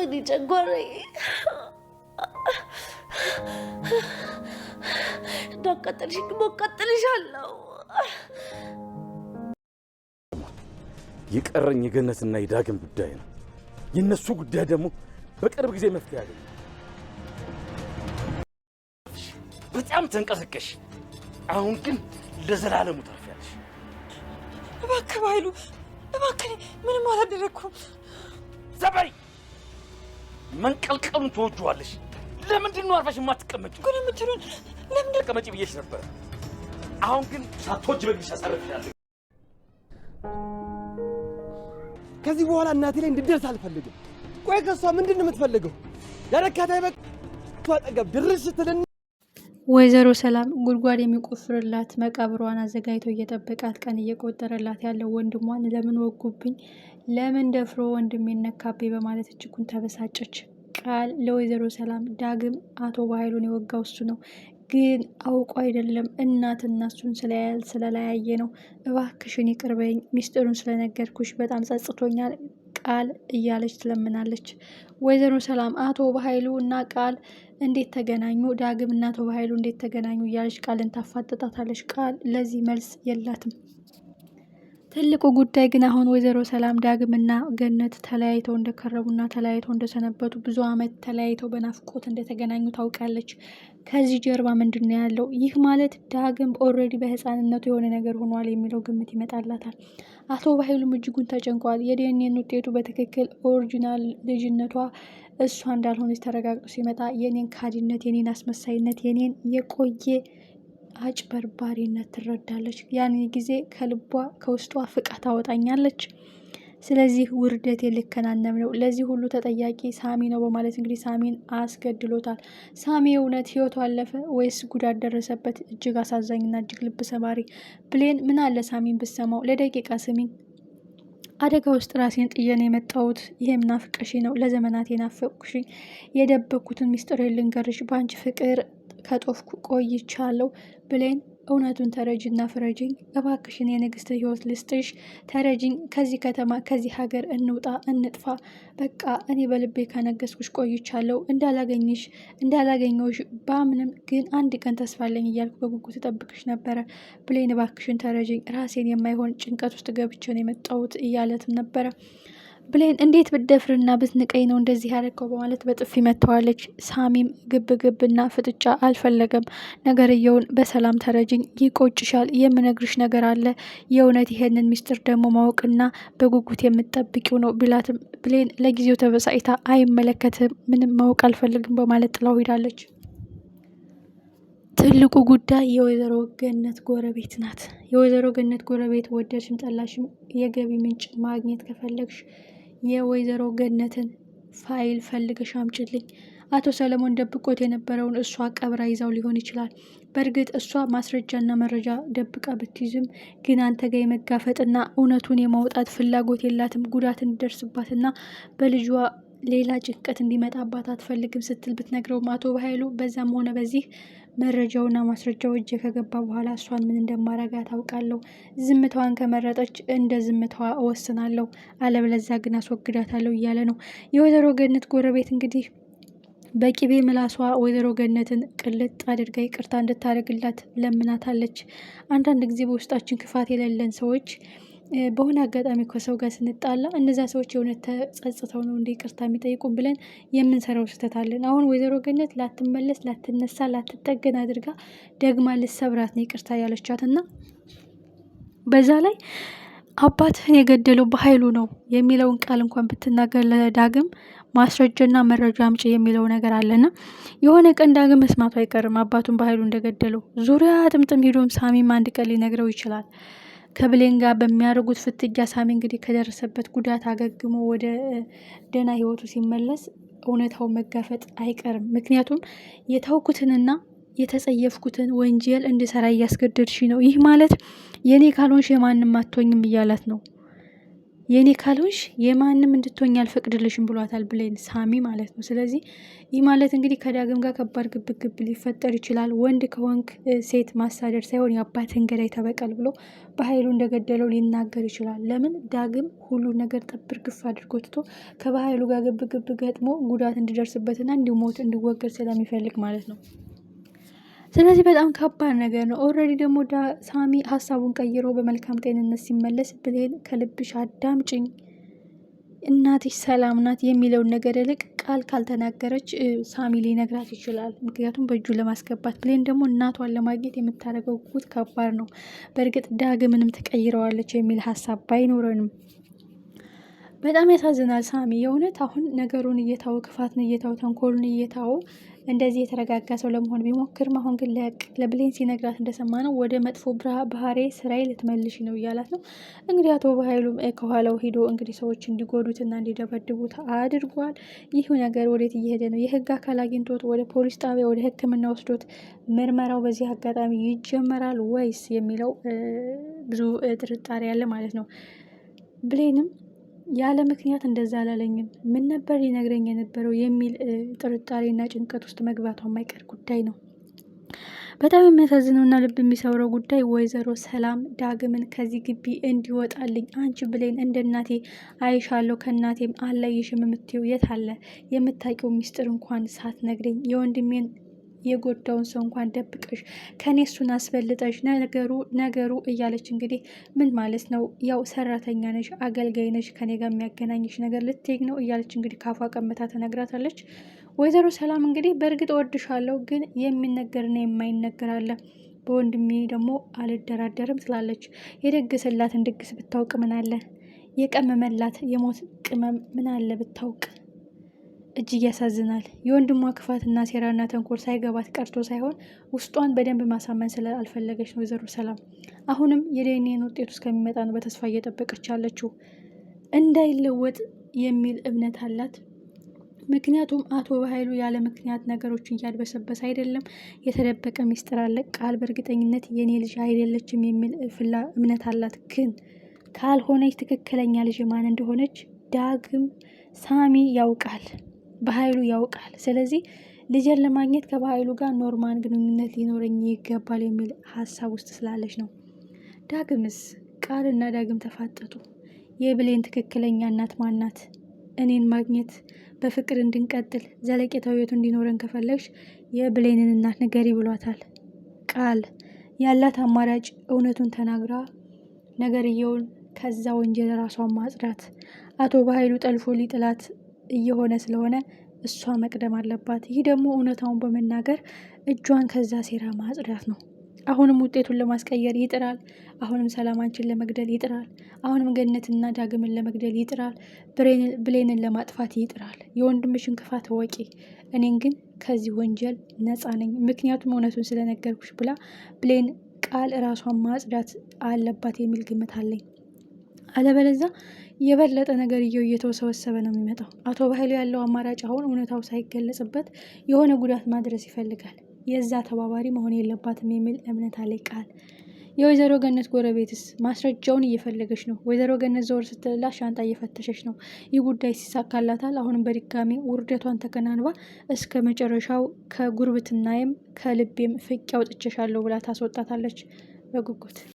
ወይኔ ጨጓራዬ እንዳቃጠልሽኝ ማቃጠልሻለሁ። የቀረኝ የገነትና የዳግም ጉዳይ ነው። የነሱ ጉዳይ ደግሞ በቅርብ ጊዜ መፍትሄ ያገኛል። በጣም ተንቀሰቀሽ። አሁን ግን ለዘላለሙ ታርፊያለሽ። እባክህ ኃይሉ፣ እባክህ ምንም አላደረኩም። ዘበይ መንቀልቀሉን ትወጂዋለሽ። ለምንድን ነው አርፈሽ የማትቀመጪው? ግን የምትሉን ለምን ተቀመጪ ብዬሽ ነበር። አሁን ግን ሳትወጂ በግሽ አሳርፍሻለሁ። ከዚህ በኋላ እናቴ ላይ እንድደርስ አልፈልግም። ቆይ ከሷ ምንድን ነው የምትፈልገው? ያረካታይ በቃ አጠገብ ድርሽ ስትልና ወይዘሮ ሰላም ጉድጓድ የሚቆፍርላት መቃብሯን አዘጋጅቶ እየጠበቃት ቀን እየቆጠረላት ያለው ወንድሟን ለምን ወጉብኝ፣ ለምን ደፍሮ ወንድሜ ነካብኝ በማለት እጅጉን ተበሳጨች። ቃል ለወይዘሮ ሰላም ዳግም አቶ በኃይሉን የወጋው እሱ ነው፣ ግን አውቆ አይደለም፣ እናትና እሱን ስለለያየ ነው። እባክሽን ይቅር በይኝ፣ ሚስጥሩን ስለነገርኩሽ በጣም ጸጽቶኛል ቃል እያለች ትለምናለች። ወይዘሮ ሰላም አቶ በኃይሉ እና ቃል እንዴት ተገናኙ፣ ዳግም እና አቶ በኃይሉ እንዴት ተገናኙ እያለች ቃልን ታፋጥጣታለች። ቃል ለዚህ መልስ የላትም። ትልቁ ጉዳይ ግን አሁን ወይዘሮ ሰላም ዳግምና ገነት ተለያይተው እንደከረሙና ተለያይተው እንደሰነበቱ ብዙ ዓመት ተለያይተው በናፍቆት እንደተገናኙ ታውቃለች። ከዚህ ጀርባ ምንድን ነው ያለው? ይህ ማለት ዳግም ኦልሬዲ በህፃንነቱ የሆነ ነገር ሆኗል የሚለው ግምት ይመጣላታል። አቶ በኃይሉም እጅጉን ተጨንቋል። የዲኤንኤ ውጤቱ በትክክል ኦሪጂናል ልጅነቷ እሷ እንዳልሆነች ተረጋግጦ ሲመጣ የኔን ካዲነት፣ የኔን አስመሳይነት፣ የኔን የቆየ አጭበርባሪነት ትረዳለች። ያን ጊዜ ከልቧ ከውስጧ ፍቃ ታወጣኛለች። ስለዚህ ውርደት የልከናነም ነው፣ ለዚህ ሁሉ ተጠያቂ ሳሚ ነው በማለት እንግዲህ ሳሚን አስገድሎታል። ሳሚ እውነት ህይወቱ አለፈ ወይስ ጉዳት ደረሰበት? እጅግ አሳዛኝና እጅግ ልብ ሰባሪ። ብሌን ምን አለ ሳሚን ብሰማው፣ ለደቂቃ ስሚኝ፣ አደጋ ውስጥ ራሴን ጥየን የመጣሁት ይሄም ናፍቀሽ ነው፣ ለዘመናት የናፈቅኩሽ፣ የደበኩትን ሚስጥር ልንገርሽ፣ በአንቺ ፍቅር ከጦፍኩ ቆይቻለሁ። ብሌን እውነቱን ተረጅና ፍረጅኝ እባክሽን፣ የንግስት ህይወት ልስጥሽ፣ ተረጅኝ። ከዚህ ከተማ ከዚህ ሀገር እንውጣ፣ እንጥፋ። በቃ እኔ በልቤ ከነገስኩሽ ቆይቻለሁ። እንዳላገኘሁሽ ባምንም ግን አንድ ቀን ተስፋለኝ እያልኩ በጉጉት እጠብቅሽ ነበረ። ብሌን እባክሽን ተረጅኝ፣ ራሴን የማይሆን ጭንቀት ውስጥ ገብቼ ነው የመጣሁት እያለትም ነበረ። ብሌን እንዴት ብደፍርና ብትንቀኝ ነው እንደዚህ ያደረገው በማለት በጥፊ መተዋለች። ሳሚም ግብ ግብና ፍጥጫ አልፈለገም። ነገርየውን በሰላም ተረጅኝ፣ ይቆጭሻል፣ የምነግርሽ ነገር አለ። የእውነት ይሄንን ሚስጥር ደግሞ ማወቅና በጉጉት የምትጠብቂው ነው ቢላትም ብሌን ለጊዜው ተበሳጭታ አይመለከትም፣ ምንም ማወቅ አልፈልግም በማለት ጥላው ሄዳለች። ትልቁ ጉዳይ የወይዘሮ ገነት ጎረቤት ናት። የወይዘሮ ገነት ጎረቤት ወደድሽም ጠላሽም የገቢ ምንጭ ማግኘት ከፈለግሽ የወይዘሮ ገነትን ፋይል ፈልገሽ አምጪልኝ። አቶ ሰለሞን ደብቆት የነበረውን እሷ ቀብራ ይዛው ሊሆን ይችላል። በእርግጥ እሷ ማስረጃና መረጃ ደብቃ ብትይዝም ግን አንተ ጋር የመጋፈጥና እውነቱን የማውጣት ፍላጎት የላትም። ጉዳት እንዲደርስባትና በልጇ ሌላ ጭንቀት እንዲመጣባት አትፈልግም ስትል ብትነግረውም አቶ በኃይሉ በዛም ሆነ በዚህ መረጃውና ማስረጃው እጄ ከገባ በኋላ እሷን ምን እንደማረጋ ታውቃለሁ። ዝምታዋን ከመረጠች እንደ ዝምታዋ እወስናለሁ፣ አለበለዚያ ግን አስወግዳታለሁ እያለ ነው። የወይዘሮ ገነት ጎረቤት እንግዲህ በቂቤ ምላሷ ወይዘሮ ገነትን ቅልጥ አድርጋ ይቅርታ እንድታደርግላት ለምናታለች። አንዳንድ ጊዜ በውስጣችን ክፋት የሌለን ሰዎች በሆነ አጋጣሚ ከሰው ጋር ስንጣላ እነዛ ሰዎች የእውነት ተጸጽተው ነው እንደ ይቅርታ የሚጠይቁን ብለን የምንሰራው ስህተት አለን። አሁን ወይዘሮ ገነት ላትመለስ፣ ላትነሳ፣ ላትጠገን አድርጋ ደግማ ልሰብራት ነው ይቅርታ ያለቻት እና በዛ ላይ አባትህን የገደለው በኃይሉ ነው የሚለውን ቃል እንኳን ብትናገር ለዳግም ማስረጃና መረጃ አምጪ የሚለው ነገር አለና የሆነ ቀን ዳግም መስማቱ አይቀርም አባቱን በኃይሉ እንደገደለው። ዙሪያ ጥምጥም ሄዶም ሳሚም አንድ ቀን ሊነግረው ይችላል። ከብሌን ጋር በሚያደርጉት ፍትጊያ ሳሚ እንግዲህ ከደረሰበት ጉዳት አገግሞ ወደ ደህና ህይወቱ ሲመለስ እውነታው መጋፈጥ አይቀርም። ምክንያቱም የታውኩትንና የተጸየፍኩትን ወንጀል እንድሰራ እያስገደድሽ ነው። ይህ ማለት የኔ ካልሆንሽ የማንም አትሆኝም እያላት ነው። የኔ ካልሆንሽ የማንም እንድትሆኝ አልፈቅድልሽም ብሏታል ብሌን ሳሚ ማለት ነው። ስለዚህ ይህ ማለት እንግዲህ ከዳግም ጋር ከባድ ግብግብ ሊፈጠር ይችላል። ወንድ ከሆንክ ሴት ማሳደድ ሳይሆን የአባትህን ገዳይ ተበቀል ብሎ በኃይሉ እንደገደለው ሊናገር ይችላል። ለምን ዳግም ሁሉ ነገር ጠብር ግፍ አድርጎ ትቶ ከባኃይሉ ጋር ግብግብ ገጥሞ ጉዳት እንዲደርስበትና እንዲሞት እንዲወገድ ስለሚፈልግ ማለት ነው። ስለዚህ በጣም ከባድ ነገር ነው። ኦልሬዲ ደግሞ ሳሚ ሀሳቡን ቀይሮ በመልካም ጤንነት ሲመለስ ብሌን ከልብሽ አዳምጪኝ፣ እናትሽ ሰላም ናት የሚለውን ነገር ይልቅ ቃል ካልተናገረች ሳሚ ሊነግራት ይችላል። ምክንያቱም በእጁ ለማስገባት ብሌን ደግሞ እናቷን ለማግኘት የምታደርገው ጉት ከባድ ነው። በእርግጥ ዳግምንም ትቀይረዋለች የሚል ሀሳብ ባይኖረንም በጣም ያሳዝናል። ሳሚ የእውነት አሁን ነገሩን እየታው ክፋትን እየታው ተንኮሉን እየታው እንደዚህ የተረጋጋ ሰው ለመሆን ቢሞክርም አሁን ግን ለብሌን ሲነግራት እንደሰማ ነው ወደ መጥፎ ባህሪ ስራዬ ልትመልሽ ነው እያላት ነው። እንግዲህ አቶ በኃይሉም ከኋላው ሂዶ እንግዲህ ሰዎች እንዲጎዱትና እንዲደበድቡት አድርጓል። ይህ ነገር ወዴት እየሄደ ነው? የህግ አካል አግኝቶት ወደ ፖሊስ ጣቢያ ወደ ሕክምና ወስዶት ምርመራው በዚህ አጋጣሚ ይጀመራል ወይስ የሚለው ብዙ ጥርጣሬ ያለ ማለት ነው። ብሌንም ያለ ምክንያት እንደዛ አላለኝም፣ ምን ነበር ሊነግረኝ የነበረው የሚል ጥርጣሬና ጭንቀት ውስጥ መግባቷ የማይቀር ጉዳይ ነው። በጣም የሚያሳዝነውና ልብ የሚሰውረው ጉዳይ ወይዘሮ ሰላም ዳግምን ከዚህ ግቢ እንዲወጣልኝ አንቺ ብሌን እንደ እናቴ አይሻለሁ ከእናቴም አላይሽም የምትይው የት አለ? የምታውቂው ሚስጥር እንኳን ሳትነግረኝ የወንድሜን የጎዳውን ሰው እንኳን ደብቀሽ ከኔ እሱን አስበልጠሽ ነገሩ እያለች እንግዲህ ምን ማለት ነው? ያው ሰራተኛ ነሽ፣ አገልጋይ ነሽ፣ ከኔ ጋር የሚያገናኝሽ ነገር ልትሄግ ነው እያለች እንግዲህ ካፏ ቀምታ ተነግራታለች። ወይዘሮ ሰላም እንግዲህ በእርግጥ ወድሻለሁ፣ ግን የሚነገርና የማይነገር አለ፣ በወንድሜ ደግሞ አልደራደርም ትላለች። የደገሰላትን ድግስ ብታውቅ ምን አለ? የቀመመላት የሞት ቅመም ምን አለ ብታውቅ? እጅግ ያሳዝናል። የወንድሟ ክፋትና ሴራና ተንኮል ሳይገባት ቀርቶ ሳይሆን ውስጧን በደንብ ማሳመን ስላልፈለገች ነው ወይዘሮ ሰላም አሁንም የዲኤንኤ ውጤቱ እስከሚመጣ ነው በተስፋ እየጠበቀች ያለችው። እንዳይለወጥ የሚል እምነት አላት። ምክንያቱም አቶ በኃይሉ ያለ ምክንያት ነገሮችን እያድበሰበሰ አይደለም፣ የተደበቀ ሚስጥር አለ። ቃል በእርግጠኝነት የኔ ልጅ አይደለችም የሚል እምነት አላት። ግን ካልሆነች ትክክለኛ ልጅ ማን እንደሆነች ዳግም ሳሚ ያውቃል፣ በኃይሉ ያውቃል። ስለዚህ ልጅን ለማግኘት ከበኃይሉ ጋር ኖርማል ግንኙነት ሊኖረኝ ይገባል የሚል ሀሳብ ውስጥ ስላለች ነው። ዳግምስ ቃልና ዳግም ተፋጠጡ። የብሌን ትክክለኛ እናት ማናት? እኔን ማግኘት በፍቅር እንድንቀጥል ዘለቄታዊ ሕይወት እንዲኖረን ከፈለግሽ የብሌንን እናት ንገሪ ብሏታል። ቃል ያላት አማራጭ እውነቱን ተናግራ ነገርየውን ከዛ ወንጀል ራሷን ማጽዳት። አቶ በኃይሉ ጠልፎ ሊጥላት እየሆነ ስለሆነ እሷ መቅደም አለባት። ይህ ደግሞ እውነታውን በመናገር እጇን ከዛ ሴራ ማጽዳት ነው። አሁንም ውጤቱን ለማስቀየር ይጥራል። አሁንም ሰላማችን ለመግደል ይጥራል። አሁንም ገነትና ዳግምን ለመግደል ይጥራል። ብሌንን ለማጥፋት ይጥራል። የወንድምሽን ክፋት ወቂ፣ እኔን ግን ከዚህ ወንጀል ነፃ ነኝ፣ ምክንያቱም እውነቱን ስለነገርኩሽ ብላ ብሌን ቃል ራሷን ማጽዳት አለባት የሚል ግምት አለኝ። አለበለዛ የበለጠ ነገርየው እየተወሰበሰበ ነው የሚመጣው። አቶ በኃይሉ ያለው አማራጭ አሁን እውነታው ሳይገለጽበት የሆነ ጉዳት ማድረስ ይፈልጋል። የዛ ተባባሪ መሆን የለባትም የሚል እምነት አለኝ ቃል። የወይዘሮ ገነት ጎረቤትስ ማስረጃውን እየፈለገች ነው። ወይዘሮ ገነት ዘወር ስትልላት ሻንጣ እየፈተሸች ነው። ይህ ጉዳይ ሲሳካላታል አሁንም በድጋሚ ውርደቷን ተከናንባ እስከ መጨረሻው ከጉርብትናዬም ከልቤም ፍቄ አውጥቼሻለሁ ብላ ታስወጣታለች በጉጉት።